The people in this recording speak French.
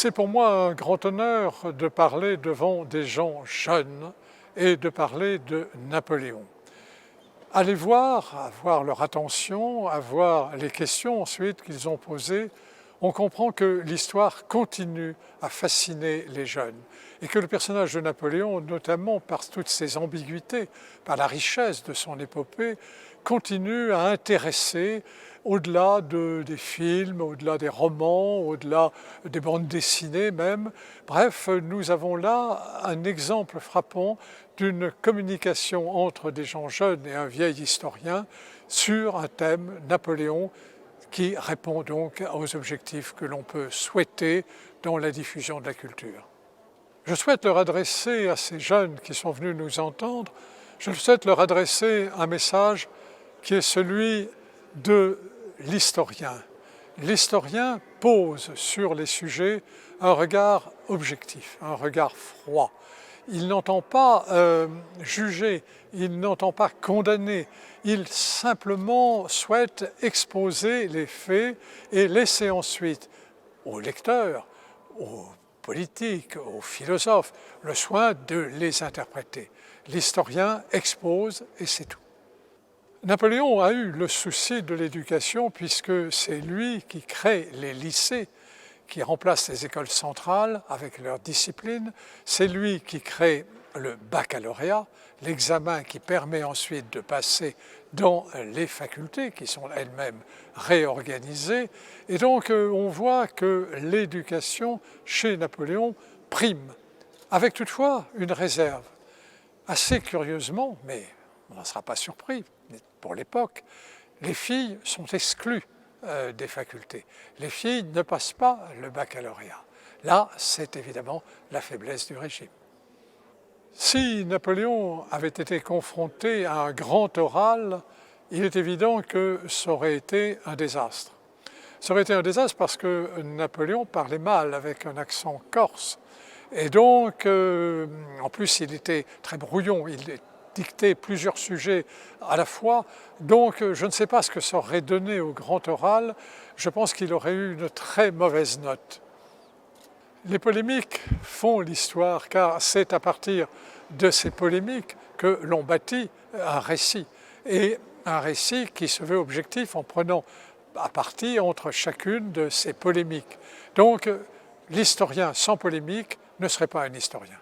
C'est pour moi un grand honneur de parler devant des gens jeunes et de parler de Napoléon. Allez voir, avoir leur attention, avoir les questions ensuite qu'ils ont posées, on comprend que l'histoire continue à fasciner les jeunes et que le personnage de Napoléon, notamment par toutes ses ambiguïtés, par la richesse de son épopée, continue à intéresser au-delà des films, au-delà des romans, au-delà des bandes dessinées même. Bref, nous avons là un exemple frappant d'une communication entre des gens jeunes et un vieil historien sur un thème, Napoléon, qui répond donc aux objectifs que l'on peut souhaiter dans la diffusion de la culture. Je souhaite leur adresser à ces jeunes qui sont venus nous entendre, je souhaite leur adresser un message qui est celui de l'historien. L'historien pose sur les sujets un regard objectif, un regard froid. Il n'entend pas juger, il n'entend pas condamner, il simplement souhaite exposer les faits et laisser ensuite aux lecteurs, aux politiques, aux philosophes, le soin de les interpréter. L'historien expose et c'est tout. Napoléon a eu le souci de l'éducation puisque c'est lui qui crée les lycées, qui remplace les écoles centrales avec leur discipline. C'est lui qui crée le baccalauréat, l'examen qui permet ensuite de passer dans les facultés qui sont elles-mêmes réorganisées. Et donc on voit que l'éducation chez Napoléon prime, avec toutefois une réserve. Assez curieusement, mais on n'en sera pas surpris pour l'époque, les filles sont exclues des facultés. Les filles ne passent pas le baccalauréat. Là, c'est évidemment la faiblesse du régime. Si Napoléon avait été confronté à un grand oral, il est évident que ça aurait été un désastre. Ça aurait été un désastre parce que Napoléon parlait mal avec un accent corse. Et donc, en plus, il était très brouillon, il dictait plusieurs sujets à la fois. Donc, je ne sais pas ce que ça aurait donné au grand oral. Je pense qu'il aurait eu une très mauvaise note. Les polémiques font l'histoire, car c'est à partir de ces polémiques que l'on bâtit un récit. Et un récit qui se veut objectif en prenant à partie entre chacune de ces polémiques. Donc, l'historien sans polémique ne serait pas un historien.